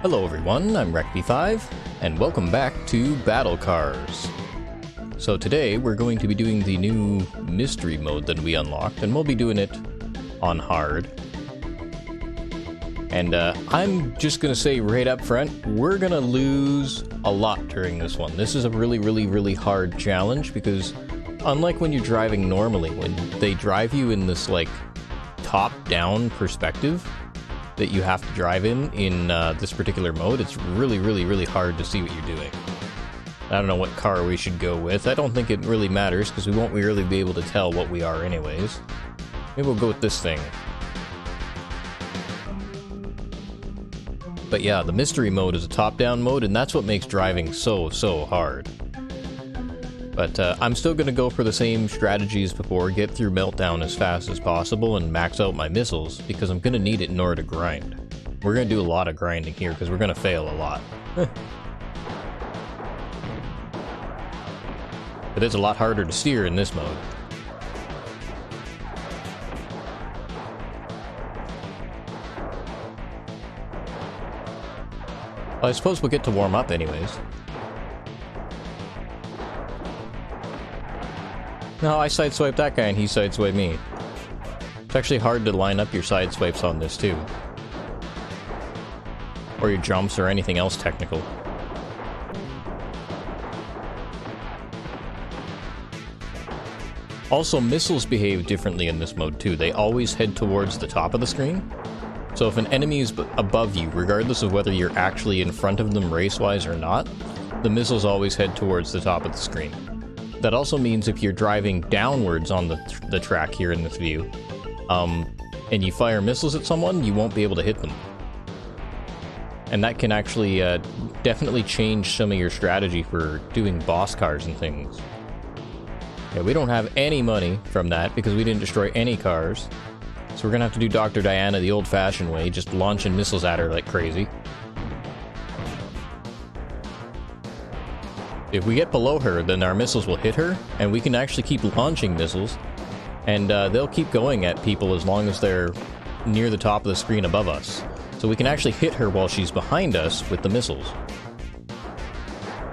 Hello everyone, I'm Recv5, and welcome back to Battle Cars. So today we're going to be doing the new mystery mode that we unlocked, and we'll be doing it on hard. And I'm just gonna say right up front, we're gonna lose a lot during this one. This is a really hard challenge because unlike when you're driving normally, when they drive you in this like top-down perspective that you have to drive in this particular mode, it's really hard to see what you're doing. I don't know what car we should go with. I don't think it really matters because we won't really be able to tell what we are anyways. Maybe we'll go with this thing. But yeah, the mystery mode is a top-down mode, and that's what makes driving so hard. But I'm still going to go for the same strategies before, get through Meltdown as fast as possible, and max out my missiles, because I'm going to need it in order to grind. We're going to do a lot of grinding here, because we're going to fail a lot. But it's a lot harder to steer in this mode. Well, I suppose we'll get to warm up anyways. No, I sideswiped that guy and he sideswiped me. It's actually hard to line up your sideswipes on this too. Or your jumps or anything else technical. Also, missiles behave differently in this mode too. They always head towards the top of the screen. So if an enemy is above you, regardless of whether you're actually in front of them race-wise or not, the missiles always head towards the top of the screen. That also means if you're driving downwards on the track here in this view, and you fire missiles at someone, you won't be able to hit them. And that can actually definitely change some of your strategy for doing boss cars and things. Yeah, we don't have any money from that because we didn't destroy any cars. So we're gonna have to do Dr. Diana the old-fashioned way, just launching missiles at her like crazy. If we get below her, then our missiles will hit her, and we can actually keep launching missiles, and they'll keep going at people as long as they're near the top of the screen above us. So we can actually hit her while she's behind us with the missiles.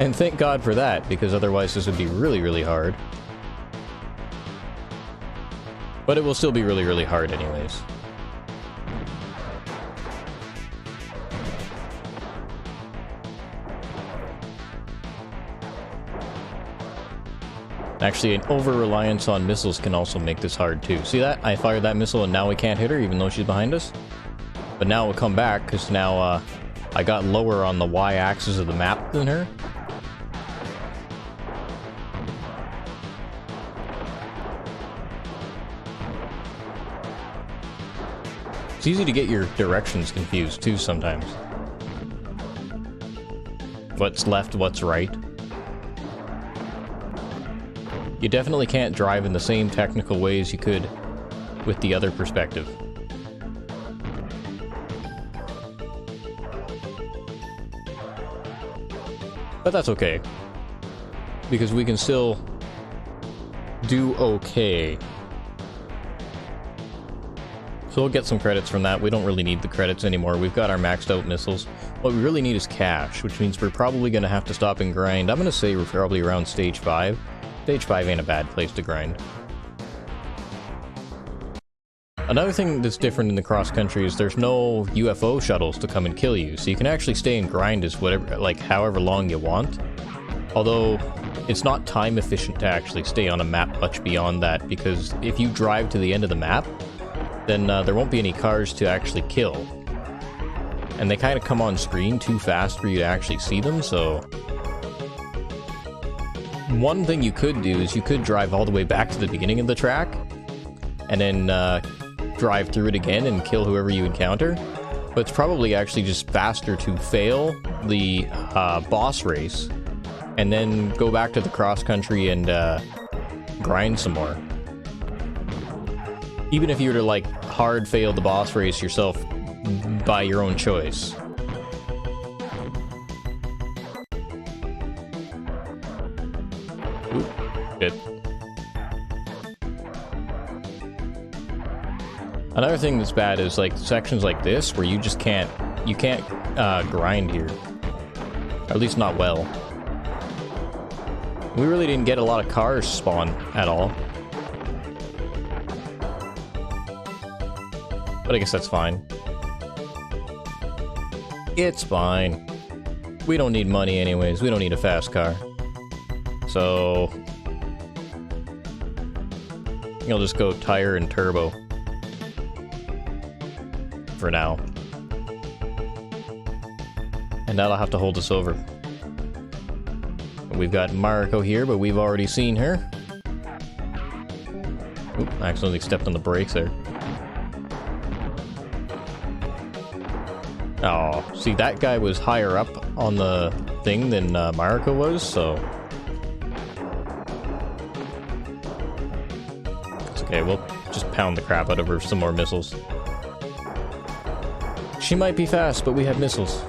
And thank God for that, because otherwise this would be really hard. But it will still be really hard anyways. Actually, an over-reliance on missiles can also make this hard too. See that? I fired that missile and now we can't hit her even though she's behind us. But now we'll come back because now I got lower on the Y-axis of the map than her. It's easy to get your directions confused too sometimes. What's left, what's right. You definitely can't drive in the same technical ways you could with the other perspective. But that's okay, because we can still do okay. So we'll get some credits from that. We don't really need the credits anymore. We've got our maxed out missiles. What we really need is cash, which means we're probably going to have to stop and grind. I'm going to say we're probably around stage 5. Stage 5 ain't a bad place to grind. Another thing that's different in the cross-country is there's no UFO shuttles to come and kill you, so you can actually stay and grind as whatever, like however long you want. Although, it's not time efficient to actually stay on a map much beyond that, because if you drive to the end of the map, then there won't be any cars to actually kill. And they kind of come on screen too fast for you to actually see them, so... One thing you could do is you could drive all the way back to the beginning of the track, and then drive through it again and kill whoever you encounter. But it's probably actually just faster to fail the boss race, and then go back to the cross-country and grind some more. Even if you were to, like, hard fail the boss race yourself by your own choice. Oop, shit. Another thing that's bad is like sections like this where you just can't grind here. Or at least not well. We really didn't get a lot of cars spawn at all. But I guess that's fine. It's fine. We don't need money anyways. We don't need a fast car. So I'll just go tire and turbo for now. And that'll have to hold us over. We've got Mariko here, but we've already seen her. Oop, I accidentally stepped on the brakes there. Oh, see, that guy was higher up on the thing than Mariko was, so... It's okay, we'll just pound the crap out of her with some more missiles. She might be fast, but we have missiles.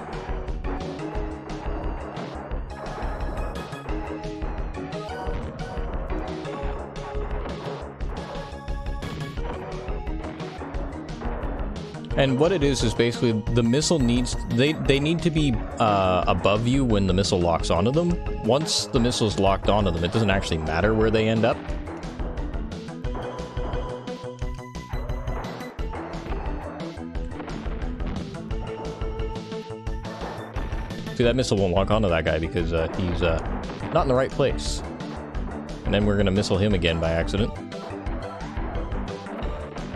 And what it is basically the missile needs... They need to be above you when the missile locks onto them. Once the missile's locked onto them, it doesn't actually matter where they end up. See, that missile won't lock onto that guy because he's not in the right place. And then we're going to missile him again by accident.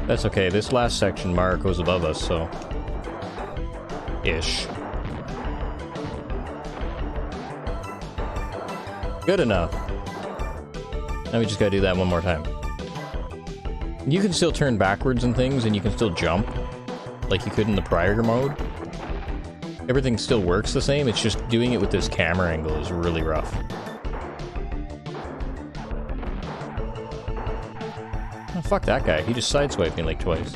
That's okay, this last section, Mariko's above us, so... Ish. Good enough. Now we just gotta do that one more time. You can still turn backwards and things, and you can still jump, like you could in the prior mode. Everything still works the same, it's just doing it with this camera angle is really rough. Oh, fuck that guy. He just sideswiped me like twice.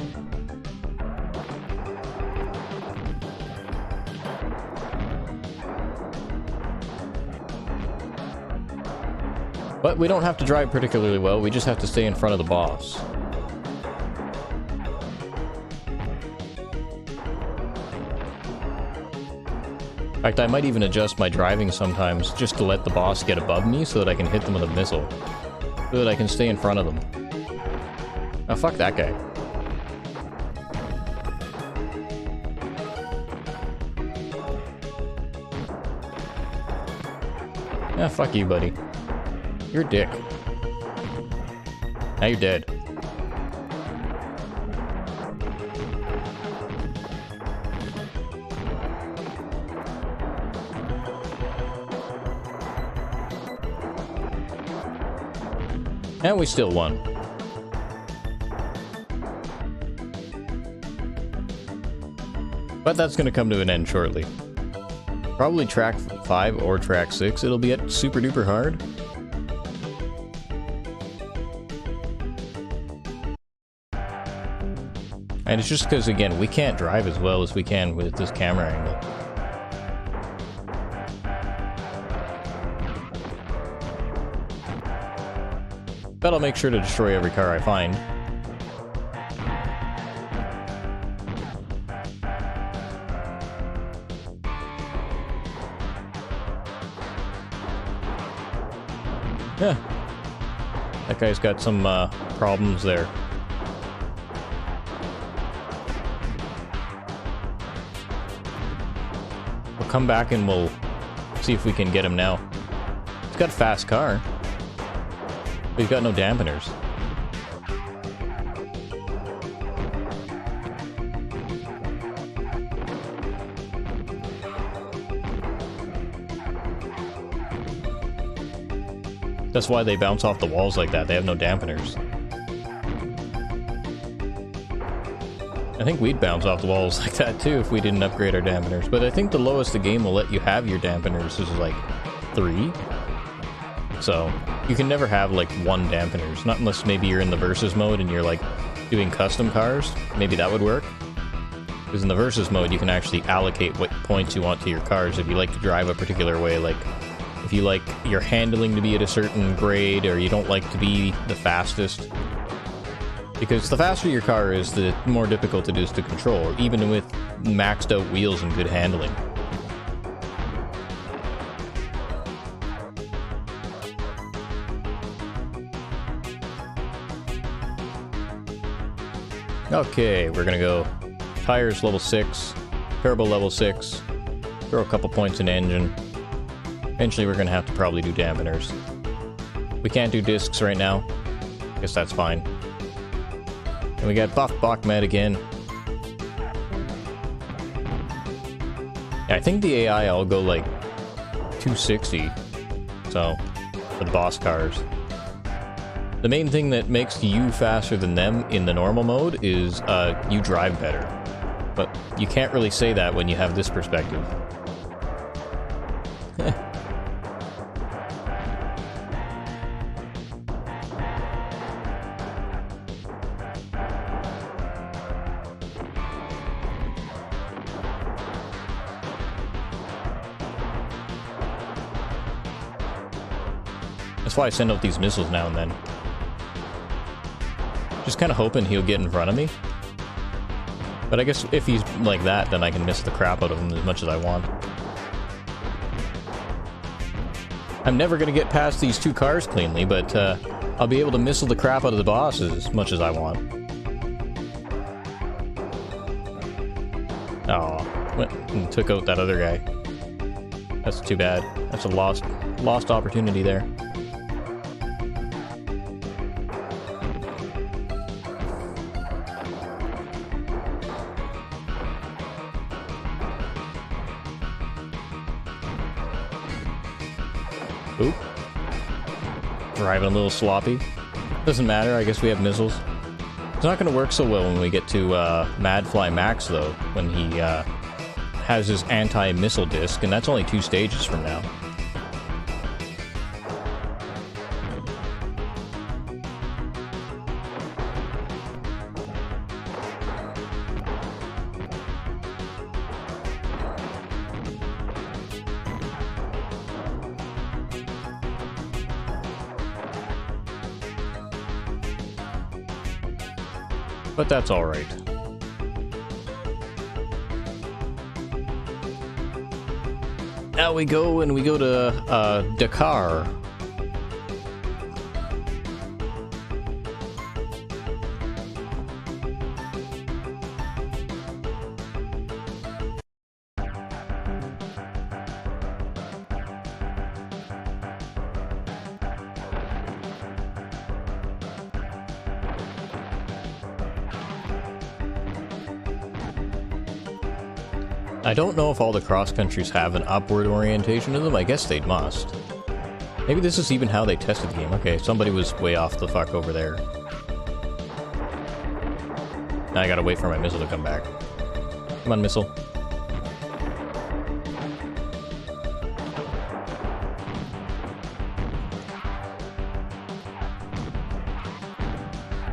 But we don't have to drive particularly well, we just have to stay in front of the boss. In fact, I might even adjust my driving sometimes just to let the boss get above me so that I can hit them with a missile. So that I can stay in front of them. Oh, fuck that guy. Ah, fuck you, buddy. You're a dick. Now you're dead. And we still won. But that's going to come to an end shortly. Probably track 5 or track 6. It'll be at super duper hard. And it's just because, again, we can't drive as well as we can with this camera angle. But I'll make sure to destroy every car I find. Yeah. That guy's got some problems there. We'll come back and we'll see if we can get him now. He's got a fast car. But he's got no dampeners. That's why they bounce off the walls like that. They have no dampeners. I think we'd bounce off the walls like that too if we didn't upgrade our dampeners. But I think the lowest the game will let you have your dampeners is like 3. So you can never have like 1 dampeners. Not unless maybe you're in the versus mode and you're like doing custom cars. Maybe that would work. Because in the versus mode you can actually allocate what points you want to your cars if you like to drive a particular way. Like if you like your handling to be at a certain grade, or you don't like to be the fastest. Because the faster your car is, the more difficult it is to control, even with maxed out wheels and good handling. Okay, we're gonna go tires level 6, turbo level 6, throw a couple points in engine. Eventually we're gonna have to probably do dampeners. We can't do discs right now. Guess that's fine. And we got Buff Bachmed again. Yeah, I think the AI all go like 260. So, for the boss cars. The main thing that makes you faster than them in the normal mode is you drive better. But you can't really say that when you have this perspective. That's why I send out these missiles now and then. Just kind of hoping he'll get in front of me. But I guess if he's like that, then I can miss the crap out of him as much as I want. I'm never going to get past these two cars cleanly, but I'll be able to missile the crap out of the bosses as much as I want. Oh, went and took out that other guy. That's too bad. That's a lost opportunity there. Oop. Driving a little sloppy. Doesn't matter, I guess we have missiles. It's not going to work so well when we get to Madfly Max, though, when he has his anti-missile disc, and that's only 2 stages from now. But that's alright. Now we go and we go to Dakar. I don't know if all the cross countries have an upward orientation to them. I guess they must. Maybe this is even how they tested the game. Okay, somebody was way off the fuck over there. Now I gotta wait for my missile to come back. Come on, missile.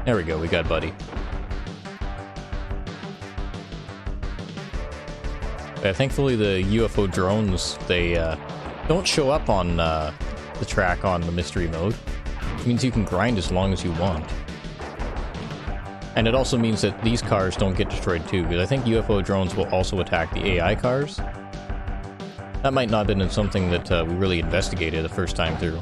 There we go, we got Buddy. Thankfully the UFO drones, they don't show up on the track on the mystery mode. Which means you can grind as long as you want. And it also means that these cars don't get destroyed too, because I think UFO drones will also attack the AI cars. That might not have been something that we really investigated the first time through.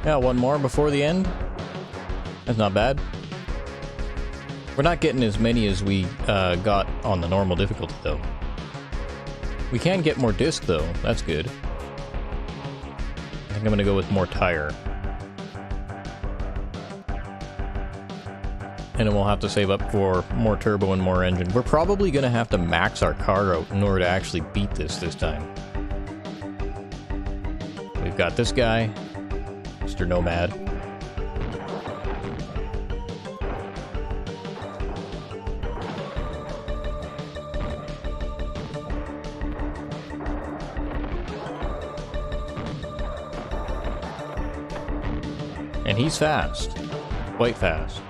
Yeah, one more before the end. That's not bad. We're not getting as many as we got on the normal difficulty, though. We can get more disc, though. That's good. I think I'm going to go with more tire. And then we'll have to save up for more turbo and more engine. We're probably going to have to max our car out in order to actually beat this time. We've got this guy. Mr. Nomad. And he's fast. Quite fast.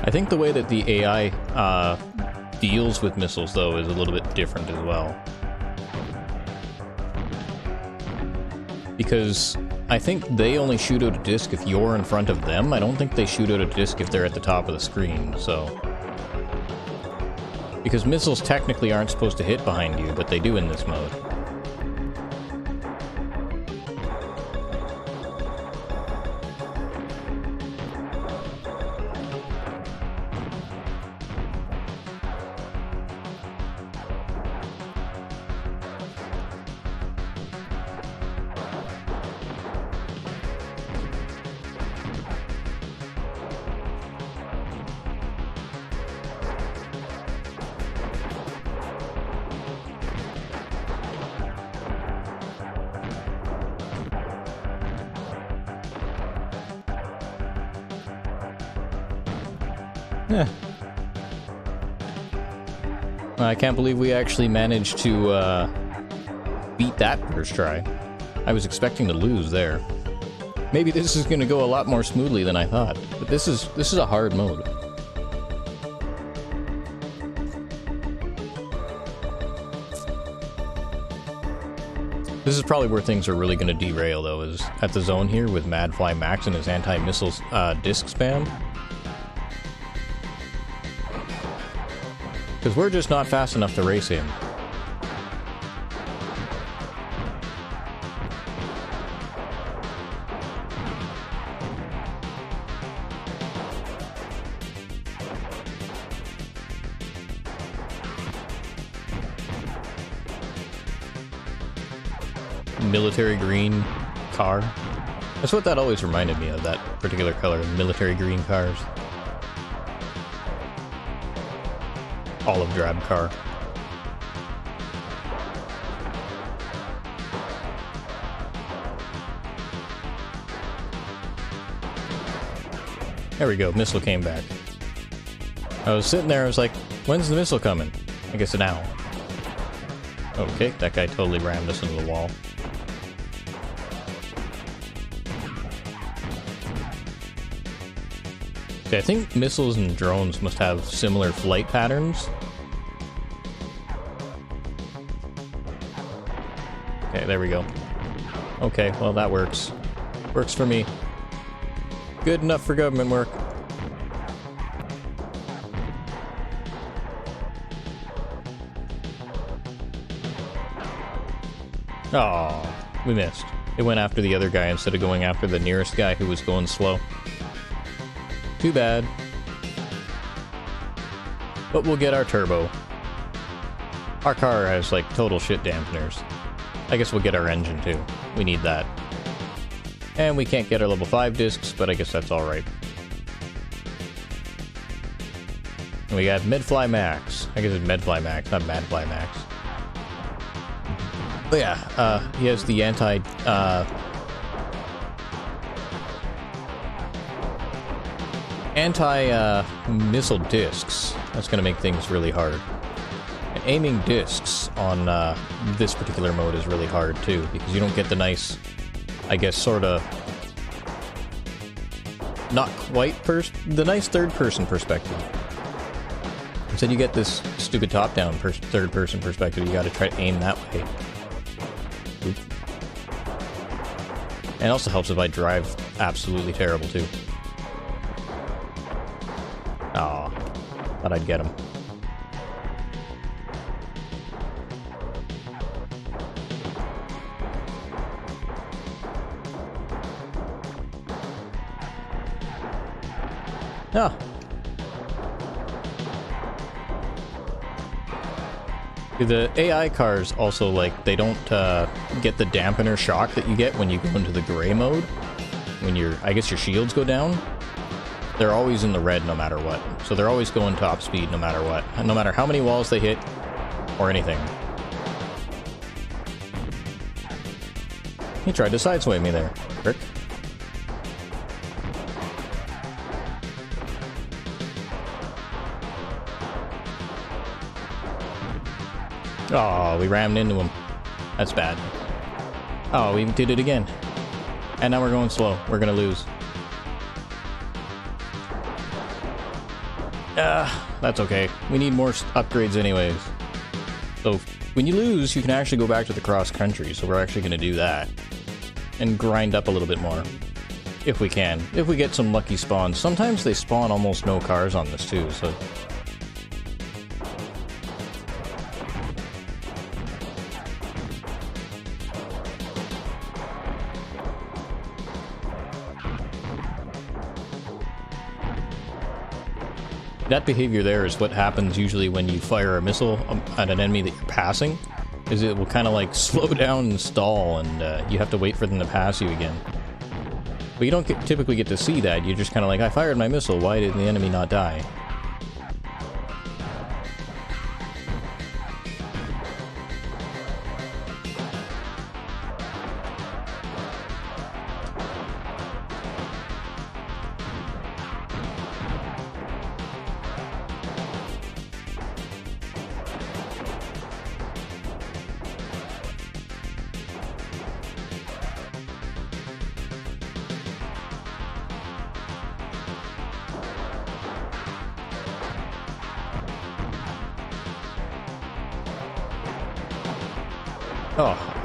I think the way that the AI deals with missiles, though, is a little bit different as well. Because I think they only shoot out a disc if you're in front of them. I don't think they shoot out a disc if they're at the top of the screen, so... Because missiles technically aren't supposed to hit behind you, but they do in this mode. Yeah. I can't believe we actually managed to beat that first try. I was expecting to lose there. Maybe this is going to go a lot more smoothly than I thought, but this is a hard mode. This is probably where things are really going to derail, though, is at the zone here with Madfly Max and his anti-missile disc spam. Because we're just not fast enough to race him. Military green car. That's what that always reminded me of, that particular color, military green cars. Olive drab car. There we go, missile came back. I was sitting there, I was like, when's the missile coming? I guess now. Okay, that guy totally rammed us into the wall. Okay, I think missiles and drones must have similar flight patterns. Okay, there we go. Okay, well that works. Works for me. Good enough for government work. Oh, we missed. It went after the other guy instead of going after the nearest guy who was going slow. Too bad. But we'll get our turbo. Our car has, like, total shit dampeners. I guess we'll get our engine, too. We need that. And we can't get our level 5 discs, but I guess that's alright. And we got Medfly Max. I guess it's Medfly Max, not Madfly Max. But yeah, he has the anti-missile discs. That's going to make things really hard. And aiming discs on this particular mode is really hard too, because you don't get the nice, I guess, sort of not quite the nice third-person perspective. Instead, you get this stupid top-down third-person perspective. You got to try to aim that way. Oop. And it also helps if I drive absolutely terrible too. Aw, thought I'd get him. Ah. The AI cars also, like, they don't get the dampener shock that you get when you go into the gray mode. When I guess your shields go down. They're always in the red no matter what. So they're always going top speed no matter what. No matter how many walls they hit, or anything. He tried to sideswipe me there, Rick. Oh, we rammed into him. That's bad. Oh, we did it again. And now we're going slow. We're gonna lose. That's okay. We need more upgrades anyways. So, when you lose, you can actually go back to the cross country, so we're actually gonna do that. And grind up a little bit more. If we can. If we get some lucky spawns. Sometimes they spawn almost no cars on this too, so... That behavior there is what happens usually when you fire a missile at an enemy that you're passing, is it will kind of like slow down and stall, and you have to wait for them to pass you again. But you don't typically get to see that, you're just kind of like, I fired my missile, why did the enemy not die?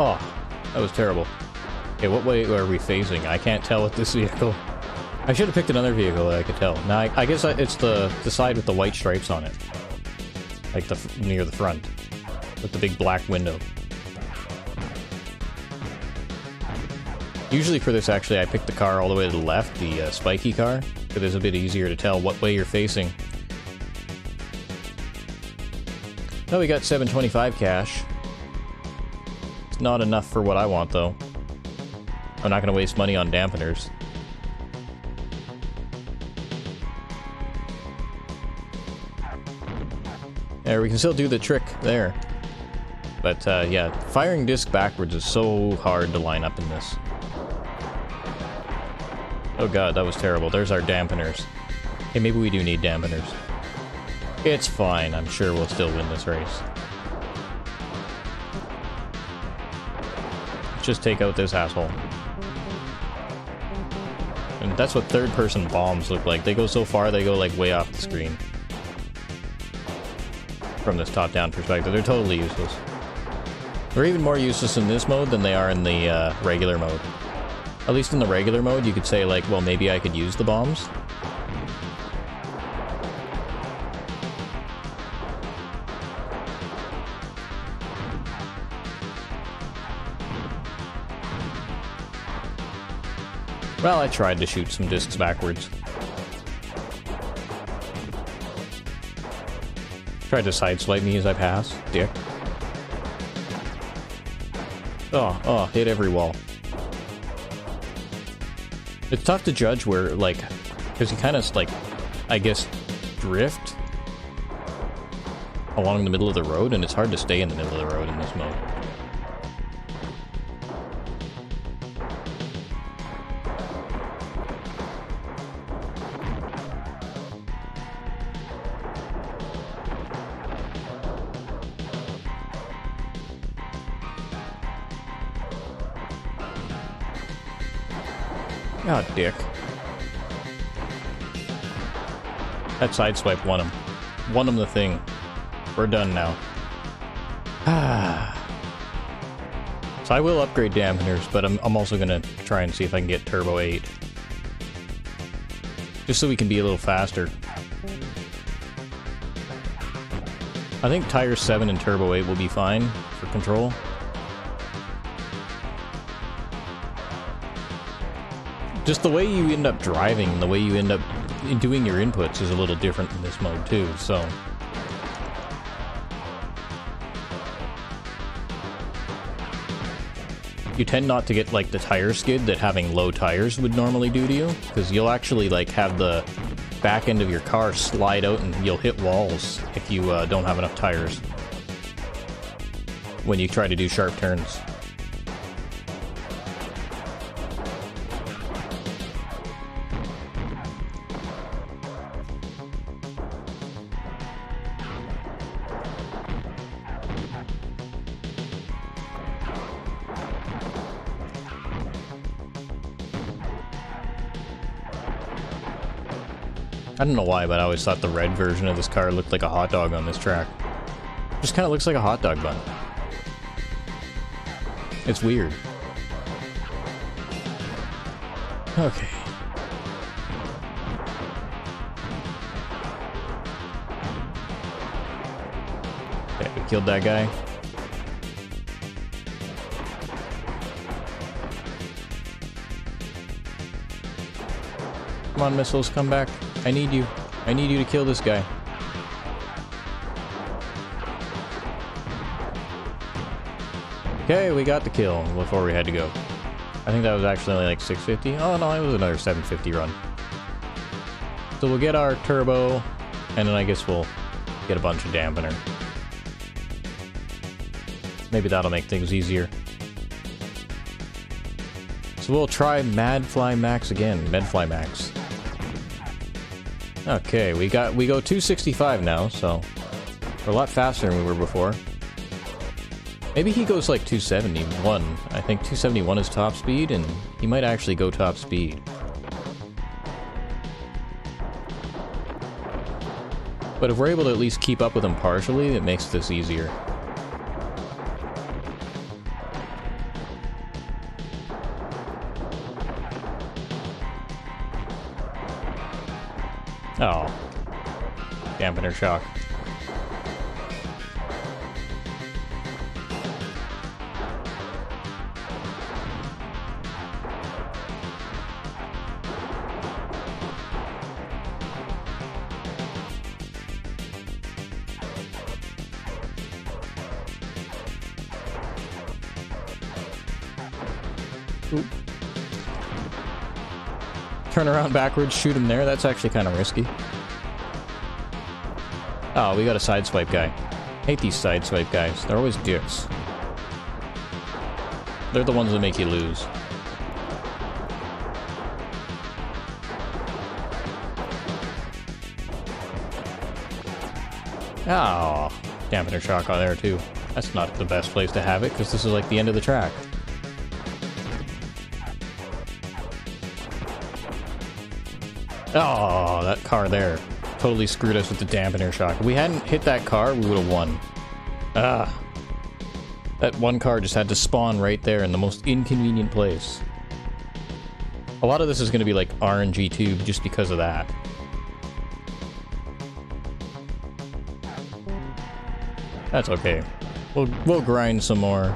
Oh, that was terrible. Okay, what way are we phasing? I can't tell with this vehicle. I should have picked another vehicle that I could tell. Now, I guess it's the side with the white stripes on it. Like near the front. With the big black window. Usually for this, actually, I pick the car all the way to the left, the spiky car, because it's a bit easier to tell what way you're facing. Oh, we got 725 cash. Not enough for what I want, though. I'm not going to waste money on dampeners. There, we can still do the trick there. But, yeah, firing disc backwards is so hard to line up in this. Oh god, that was terrible. There's our dampeners. Hey, maybe we do need dampeners. It's fine. I'm sure we'll still win this race. Just take out this asshole. And that's what third-person bombs look like. They go so far, they go like way off the screen. From this top-down perspective, they're totally useless. They're even more useless in this mode than they are in the regular mode. At least in the regular mode, you could say like, well, maybe I could use the bombs. Well, I tried to shoot some discs backwards. Tried to sideswipe me as I pass, dick. Oh, hit every wall. It's tough to judge where, like, because you kind of, like, I guess, drift along the middle of the road, and it's hard to stay in the middle of the road in this mode. God, dick. That sideswipe won him. Won him the thing. We're done now. So I will upgrade dampeners, but I'm also gonna try and see if I can get Turbo 8. Just so we can be a little faster. I think Tire 7 and Turbo 8 will be fine for control. Just the way you end up driving, the way you end up doing your inputs is a little different in this mode too, so... You tend not to get like the tire skid that having low tires would normally do to you, because you'll actually like have the back end of your car slide out and you'll hit walls if you don't have enough tires. when you try to do sharp turns. I don't know why, but I always thought the red version of this car looked like a hot dog on this track. Just kind of looks like a hot dog bun. It's weird. Okay. Okay, we killed that guy. Come on, missiles, come back. I need you. I need you to kill this guy. Okay, we got the kill before we had to go. I think that was actually only like 650. Oh no, it was another 750 run. So we'll get our turbo, and then I guess we'll get a bunch of dampener. Maybe that'll make things easier. So we'll try Madfly Max again. Medfly Max. Okay, we go 265 now, so we're a lot faster than we were before. Maybe he goes like 271. I think 271 is top speed, and he might actually go top speed. But if we're able to at least keep up with him partially, it makes this easier. Oh. Dampener shock. Oop. Turn around backwards, shoot him there. That's actually kind of risky. Oh, we got a sideswipe guy. Hate these sideswipe guys. They're always dicks. They're the ones that make you lose. Oh, dampener shock on there too. That's not the best place to have it, because this is like the end of the track. Oh, that car there totally screwed us with the dampener shock. If we hadn't hit that car, we would have won. Ah. That one car just had to spawn right there in the most inconvenient place. A lot of this is going to be like RNG tube just because of that. That's okay. We'll grind some more.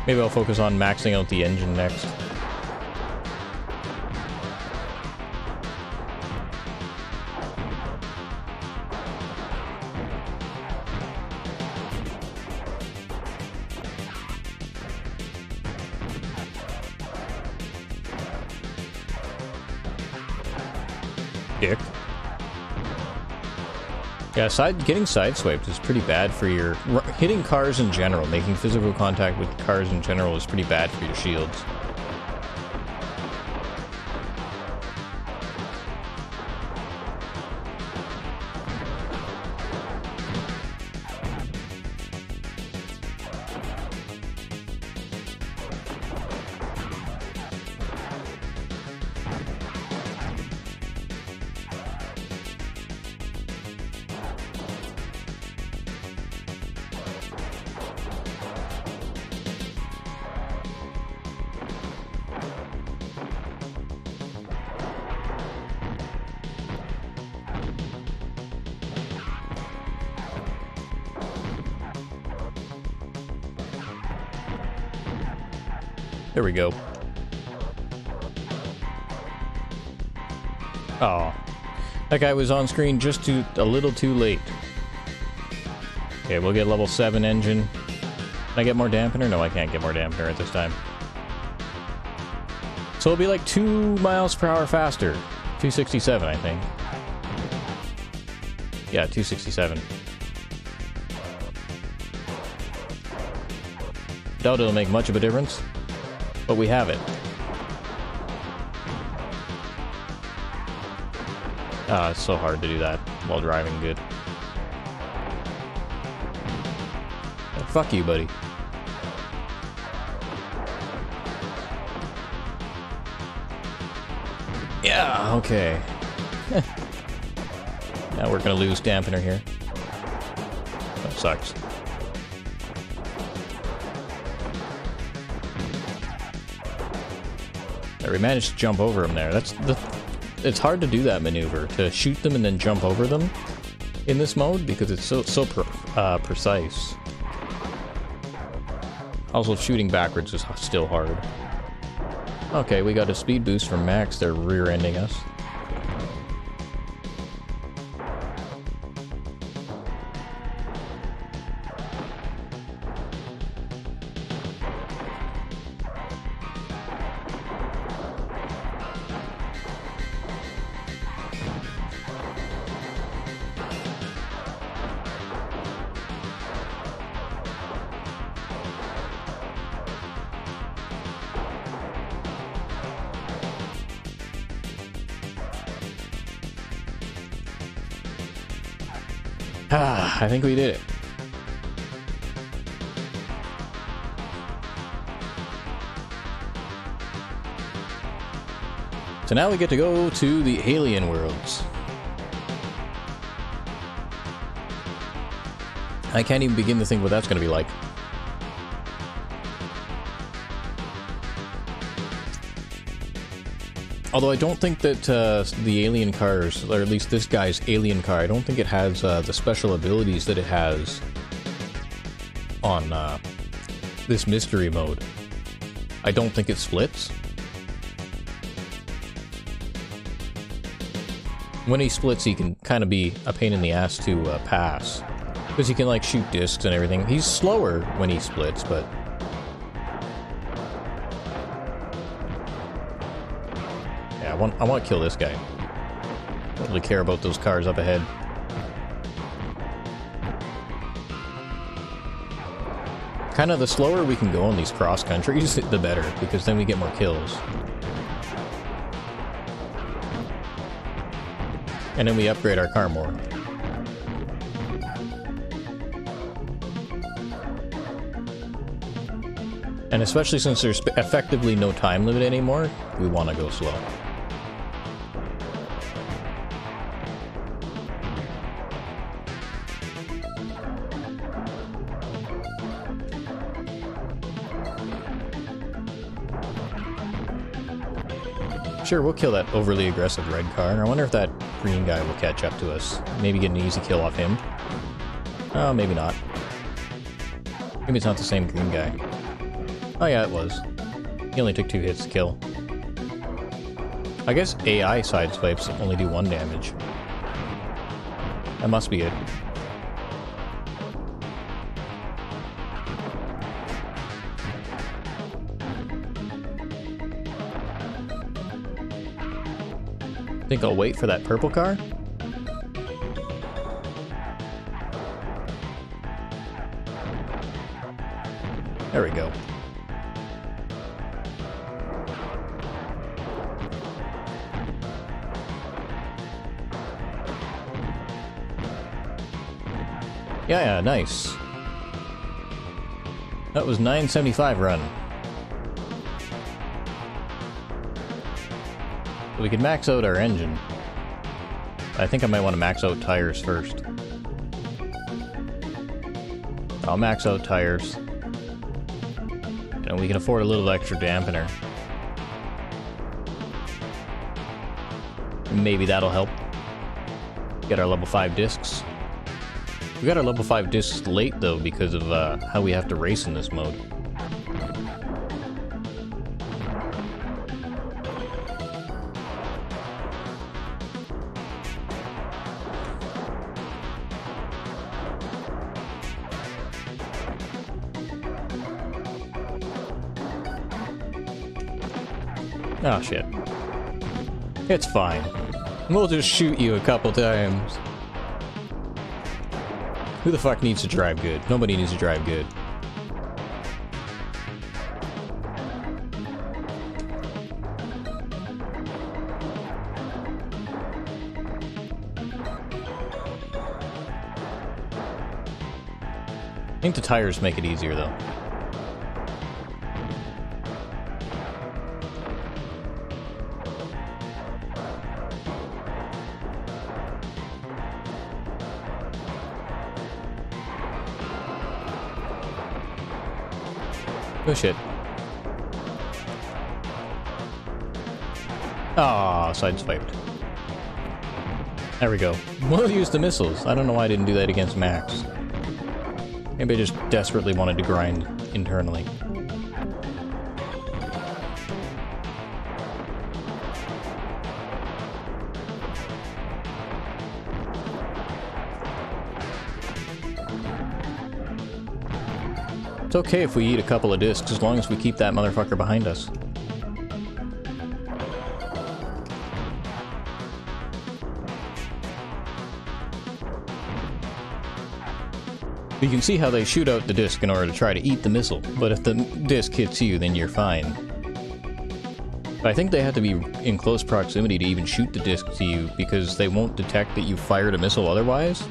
Maybe I'll focus on maxing out the engine next. Dick. Yeah, getting sideswiped is pretty bad for your... Hitting cars in general, making physical contact with cars in general is pretty bad for your shields. There we go. Oh, that guy was on screen just a little too late. Okay, we'll get level 7 engine. Can I get more dampener? No, I can't get more dampener at this time. So it'll be like 2 miles per hour faster. 267, I think. Yeah, 267. Doubt it'll make much of a difference, but we have it. Ah, it's so hard to do that while driving good. Fuck you, buddy. Yeah, okay. Now we're gonna lose dampener here. That sucks. Right, we managed to jump over him there. It's hard to do that maneuver, to shoot them and then jump over them in this mode, because it's so precise. Also, shooting backwards is still hard. Okay, we got a speed boost from Max. They're rear-ending us. Ah, I think we did it. So now we get to go to the alien worlds. I can't even begin to think what that's going to be like. Although I don't think that the alien cars, or at least this guy's alien car, I don't think it has the special abilities that it has on this mystery mode. I don't think it splits. When he splits, he can kind of be a pain in the ass to pass. Because he can, like, shoot discs and everything. He's slower when he splits, but... yeah, I want to kill this guy. I don't really care about those cars up ahead. Kind of the slower we can go on these cross countries, the better, because then we get more kills. And then we upgrade our car more. And especially since there's effectively no time limit anymore, we want to go slow. Sure, we'll kill that overly aggressive red car. I wonder if that green guy will catch up to us. Maybe get an easy kill off him. Oh, maybe not. Maybe it's not the same green guy. Oh yeah, it was. He only took 2 hits to kill. I guess AI sideswipes only do 1 damage. That must be it. Think I'll wait for that purple car? There we go. Yeah, nice. That was 975 run. We could max out our engine. I think I might want to max out tires first. I'll max out tires. And we can afford a little extra dampener. Maybe that'll help. Get our level 5 discs. We got our level 5 discs late though because of how we have to race in this mode. Oh shit. It's fine. We'll just shoot you a couple times. Who the fuck needs to drive good? Nobody needs to drive good. I think the tires make it easier, though. Oh shit. Ah, sideswiped. There we go. We'll use the missiles. I don't know why I didn't do that against Max. Maybe I just desperately wanted to grind internally. It's okay if we eat a couple of discs as long as we keep that motherfucker behind us. You can see how they shoot out the disc in order to try to eat the missile, but if the disc hits you, then you're fine. But I think they have to be in close proximity to even shoot the disc to you, because they won't detect that you fired a missile otherwise.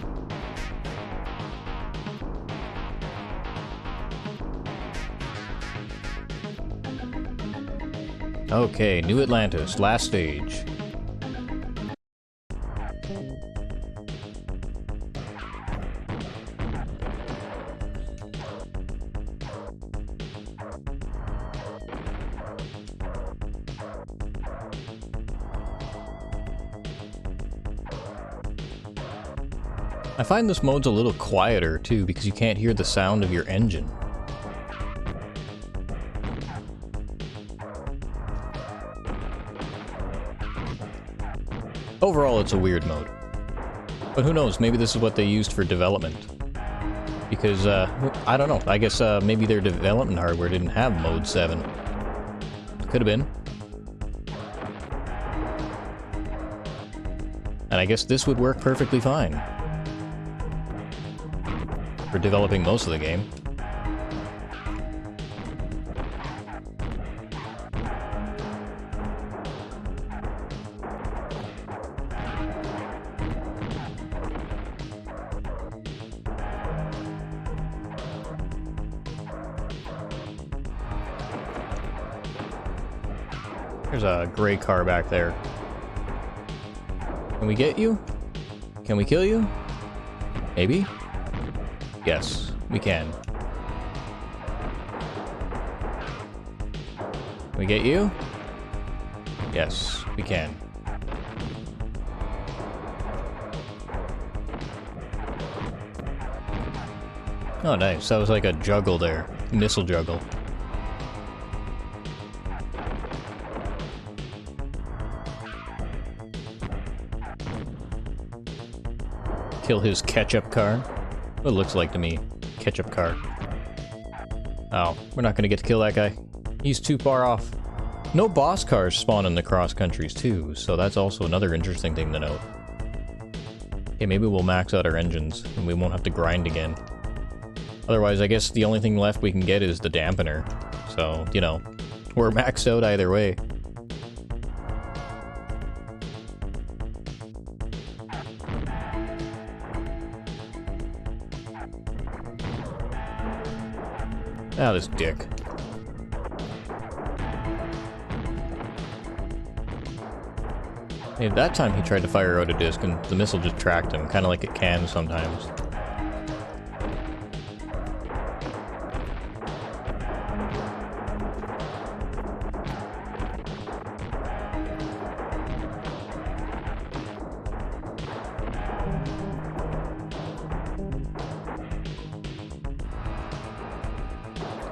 Okay, New Atlantis, last stage. I find this mode's a little quieter too, because you can't hear the sound of your engine. Overall, it's a weird mode. But who knows, maybe this is what they used for development. Because, I don't know, I guess maybe their development hardware didn't have Mode 7. Could have been. And I guess this would work perfectly fine. For developing most of the game. There's a gray car back there. Can we get you? Can we kill you? Maybe? Yes, we can. Can we get you? Yes, we can. Oh, nice. That was like a juggle there. Missile juggle. Kill his ketchup car. What it looks like to me. Ketchup car. Oh, we're not gonna get to kill that guy. He's too far off. No boss cars spawn in the cross countries too, so that's also another interesting thing to note. Okay, maybe we'll max out our engines, and we won't have to grind again. Otherwise, I guess the only thing left we can get is the dampener. So, you know, we're maxed out either way. Ah, this dick. Hey, that time he tried to fire out a disc and the missile just tracked him, kind of like it can sometimes.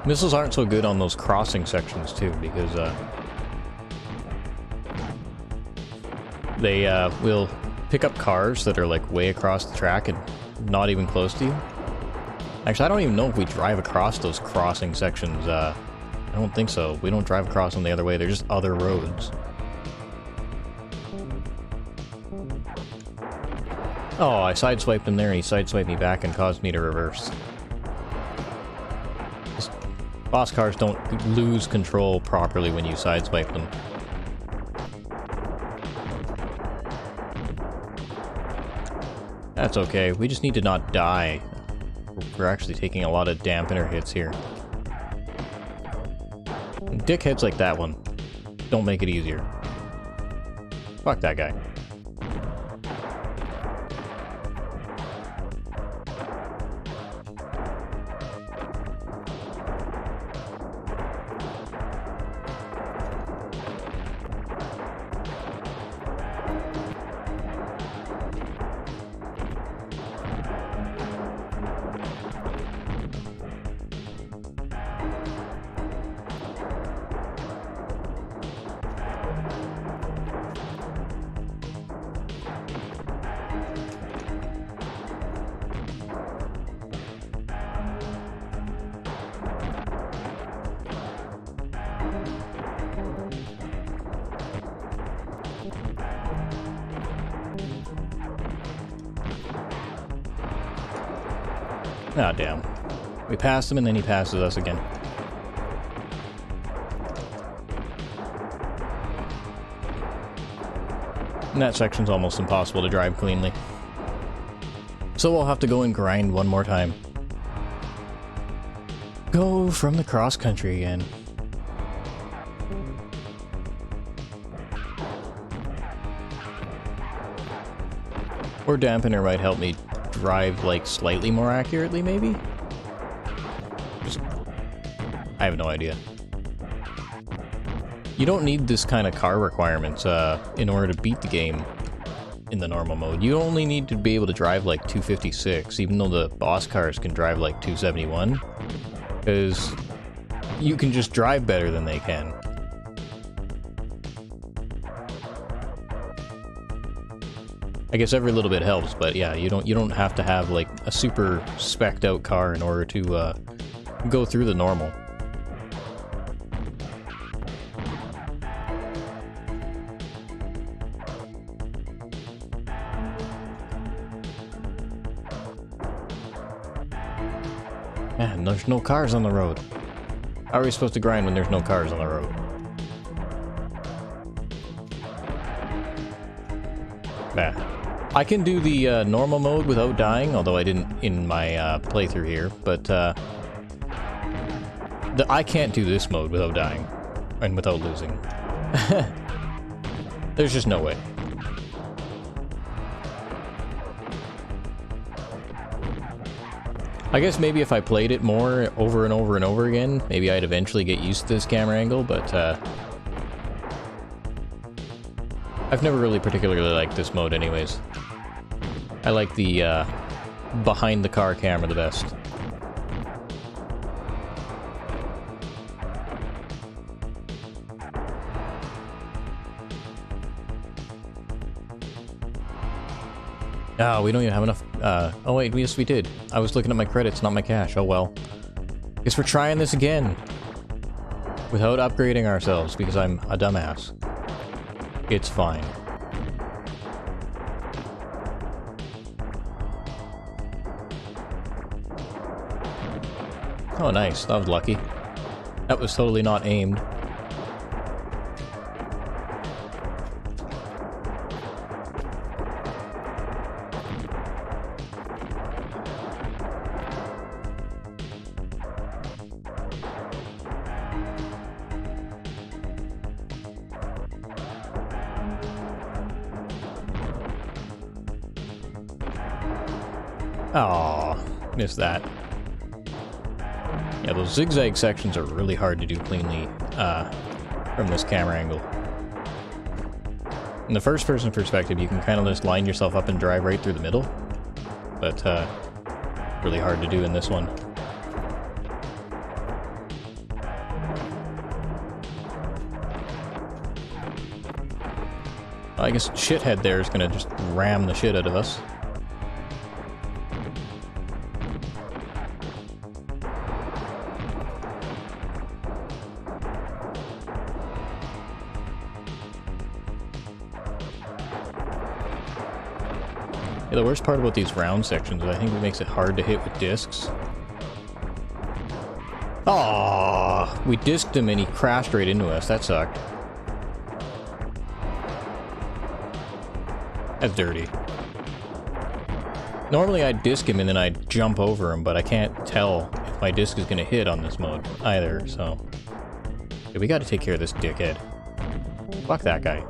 Missiles aren't so good on those crossing sections too, because they will pick up cars that are like way across the track and not even close to you. Actually, I don't even know if we drive across those crossing sections. I don't think so. We don't drive across them the other way. They're just other roads. Oh, I sideswiped him there and he sideswiped me back and caused me to reverse. Just, boss cars don't lose control properly when you sideswipe them. That's okay, we just need to not die. We're actually taking a lot of dampener hits here. Dickheads like that one don't make it easier. Fuck that guy. Ah, damn. We passed him and then he passes us again. And that section's almost impossible to drive cleanly. So we'll have to go and grind one more time. Go from the cross country again. Or dampener might help me drive, like, slightly more accurately, maybe? I have no idea. You don't need this kind of car requirements in order to beat the game in the normal mode. You only need to be able to drive like 256, even though the boss cars can drive like 271. Because you can just drive better than they can. I guess every little bit helps, but yeah, you don't have to have like a super spec'd out car in order to go through the normal. Man, there's no cars on the road. How are we supposed to grind when there's no cars on the road? Nah. I can do the normal mode without dying, although I didn't in my playthrough here, but I can't do this mode without dying, and without losing. There's just no way. I guess maybe if I played it more over and over and over again, maybe I'd eventually get used to this camera angle, but I've never really particularly liked this mode anyways. I like the behind the car camera the best. Oh, we don't even have enough. Oh wait, yes we did. I was looking at my credits, not my cash. Oh well. Guess we're trying this again. Without upgrading ourselves, because I'm a dumbass. It's fine. Oh nice, that was lucky. That was totally not aimed. Aw, missed that. Yeah, those zigzag sections are really hard to do cleanly from this camera angle. In the first-person perspective, you can kind of just line yourself up and drive right through the middle, but really hard to do in this one. I guess shithead there is gonna just ram the shit out of us. Yeah, the worst part about these round sections is I think it makes it hard to hit with discs. Oh, we disked him and he crashed right into us. That sucked. That's dirty. Normally I'd disc him and then I'd jump over him, but I can't tell if my disc is going to hit on this mode either, so... Yeah, we gotta take care of this dickhead. Fuck that guy.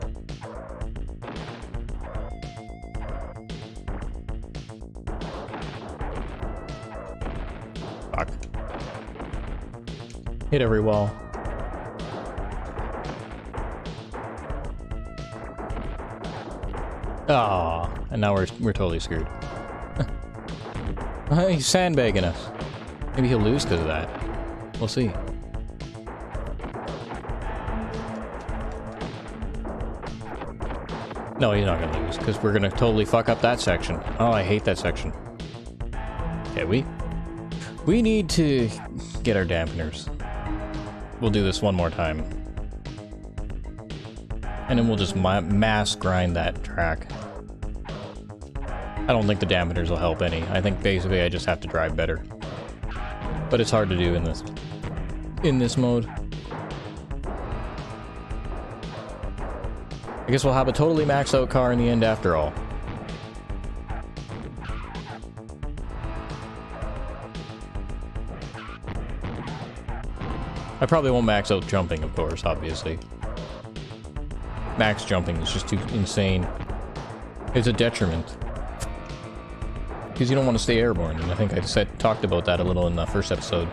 Fuck. Hit every wall. Ah, and now we're totally screwed. He's sandbagging us. Maybe he'll lose because of that. We'll see. No, he's not gonna lose because we're gonna totally fuck up that section. Oh, I hate that section. Okay, we need to get our dampeners. We'll do this one more time. And then we'll just mass grind that track. I don't think the dampeners will help any. I think basically I just have to drive better. But it's hard to do in this mode. I guess we'll have a totally maxed out car in the end after all. I probably won't max out jumping, of course, obviously. Max jumping is just too insane. It's a detriment. Because you don't want to stay airborne, and I think I talked about that a little in the first episode.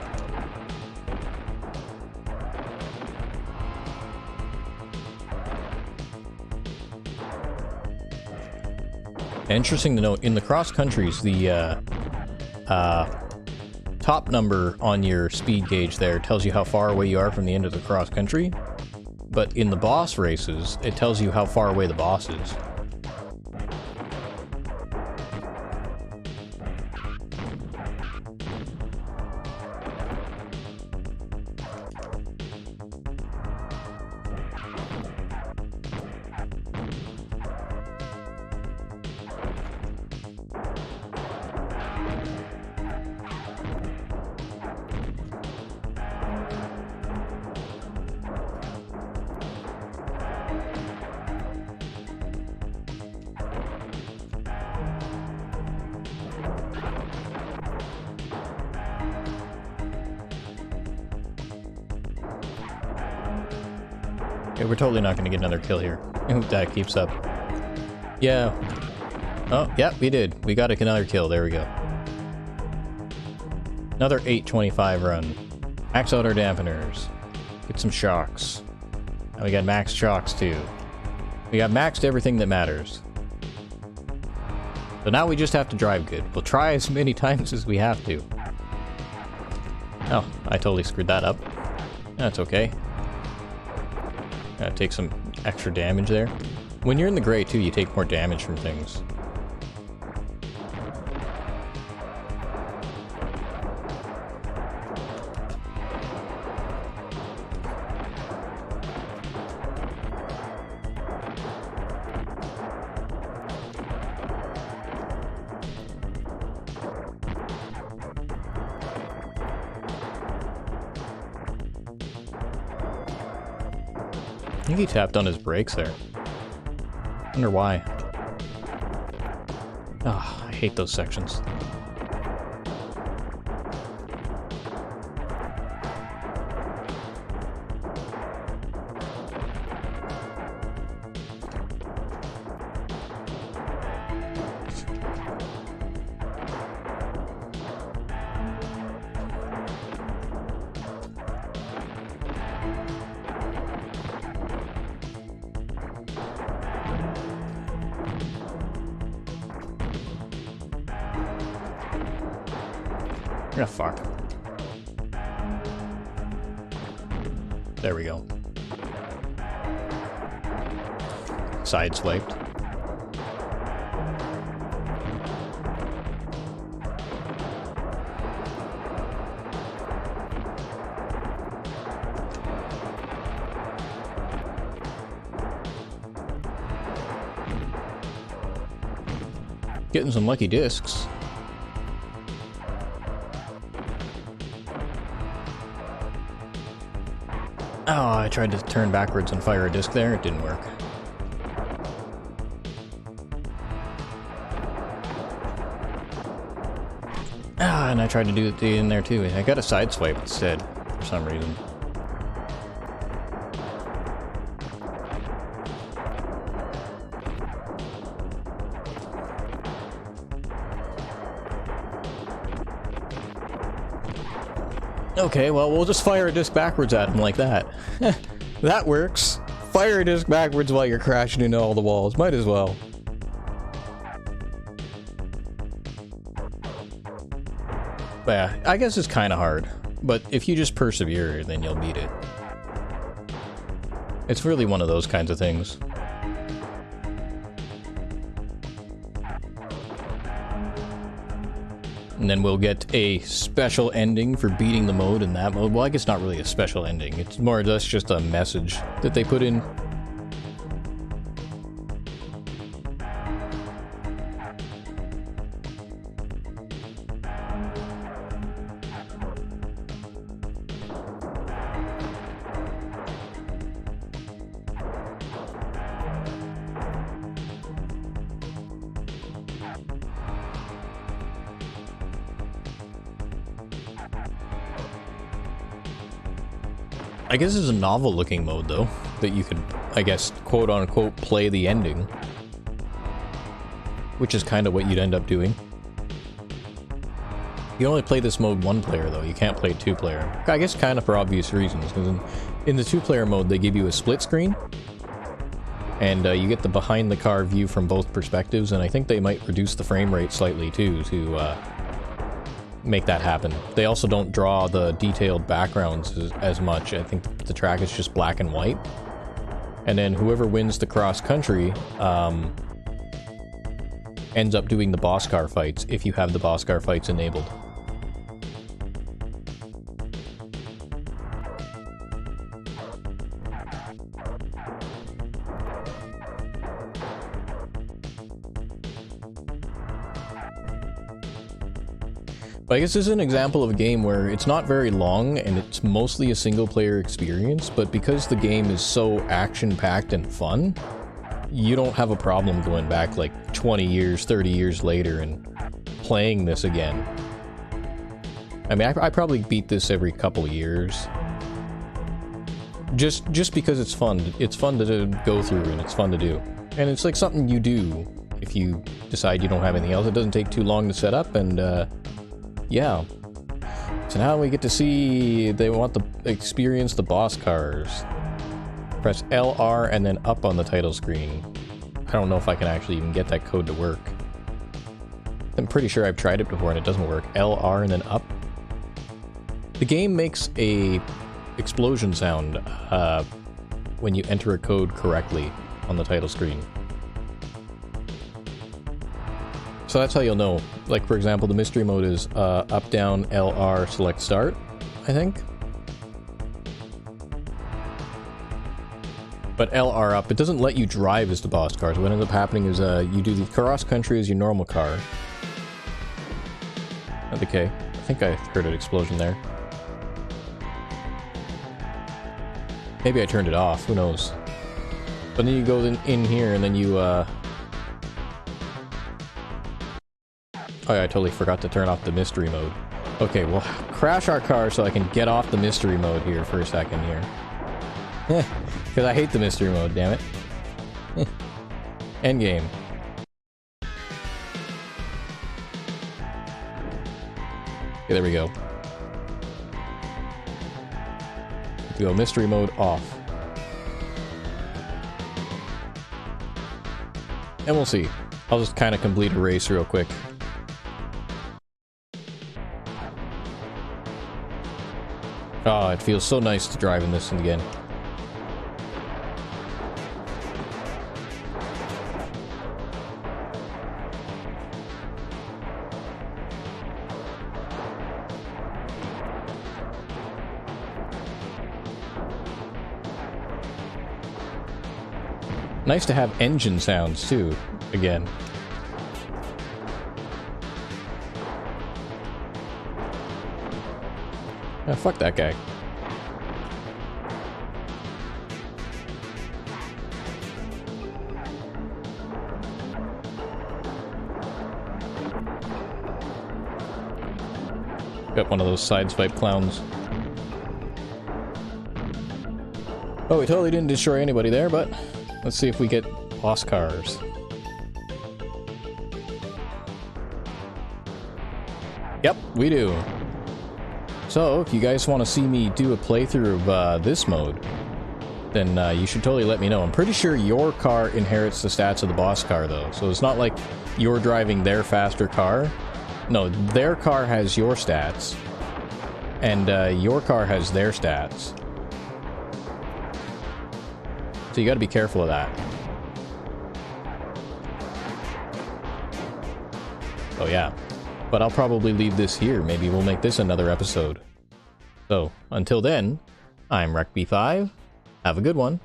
Interesting to note, in the cross countries, the top number on your speed gauge there tells you how far away you are from the end of the cross country, but in the boss races, it tells you how far away the boss is. Okay, we're totally not going to get another kill here. I hope that keeps up. Yeah. Oh, yeah, we did. We got another kill. There we go. Another 825 run. Max out our dampeners. Get some shocks. And we got maxed shocks, too. We got maxed everything that matters. So now we just have to drive good. We'll try as many times as we have to. Oh, I totally screwed that up. That's okay. Gotta take some extra damage there. When you're in the gray, too, you take more damage from things. I think he tapped on his brakes there. Wonder why. Ah, I hate those sections. Ah, fuck. There we go. Sideswiped. Getting some lucky discs. Oh, I tried to turn backwards and fire a disc there. It didn't work. Ah, and I tried to do it in there too. I got a side swipe instead, for some reason. Okay, well, we'll just fire a disc backwards at him like that. That works. Fire a disc backwards while you're crashing into all the walls. Might as well. But yeah, I guess it's kind of hard. But if you just persevere, then you'll beat it. It's really one of those kinds of things. And then we'll get a special ending for beating the mode in that mode. Well, I guess not really a special ending. It's more or less just a message that they put in. I guess it's a novel-looking mode, though, that you could, I guess, quote-unquote, play the ending. Which is kind of what you'd end up doing. You can only play this mode one player, though. You can't play two-player. I guess kind of for obvious reasons, because in the two-player mode, they give you a split screen. And you get the behind-the-car view from both perspectives, and I think they might reduce the frame rate slightly, too, to make that happen. They also don't draw the detailed backgrounds as much. I think the track is just black and white. And then whoever wins the cross-country ends up doing the boss car fights, if you have the boss car fights enabled. I guess this is an example of a game where it's not very long and it's mostly a single-player experience, but because the game is so action-packed and fun, you don't have a problem going back like 20 years, 30 years later and playing this again. I mean, I probably beat this every couple of years. Just because it's fun. It's fun to go through and it's fun to do. And it's like something you do if you decide you don't have anything else. It doesn't take too long to set up, and yeah. So now we get to see, they want to experience the boss cars. Press LR and then up on the title screen. I don't know if I can actually even get that code to work. I'm pretty sure I've tried it before and it doesn't work. LR and then up. The game makes a explosion sound when you enter a code correctly on the title screen. So that's how you'll know. Like, for example, the mystery mode is up, down, LR, select start, I think. But LR up, it doesn't let you drive as the boss car. So what ends up happening is you do the cross country as your normal car. Okay, I think I heard an explosion there. Maybe I turned it off, who knows. But then you go in here and then you oh yeah, I totally forgot to turn off the mystery mode. Okay, we'll crash our car so I can get off the mystery mode here for a second here. Because I hate the mystery mode, damn it. Endgame. Okay, there we go. Go mystery mode off. And we'll see. I'll just kind of complete a race real quick. Oh, it feels so nice to drive in this again. Nice to have engine sounds too, again. Fuck that guy. Got one of those sideswipe clowns. Oh, we totally didn't destroy anybody there, but let's see if we get boss cars. Yep, we do. So, if you guys want to see me do a playthrough of this mode, then you should totally let me know. I'm pretty sure your car inherits the stats of the boss car, though. So it's not like you're driving their faster car. No, their car has your stats, and your car has their stats. So you gotta be careful of that. Oh yeah. But I'll probably leave this here. Maybe we'll make this another episode. So, until then, I'm Recv5. Have a good one.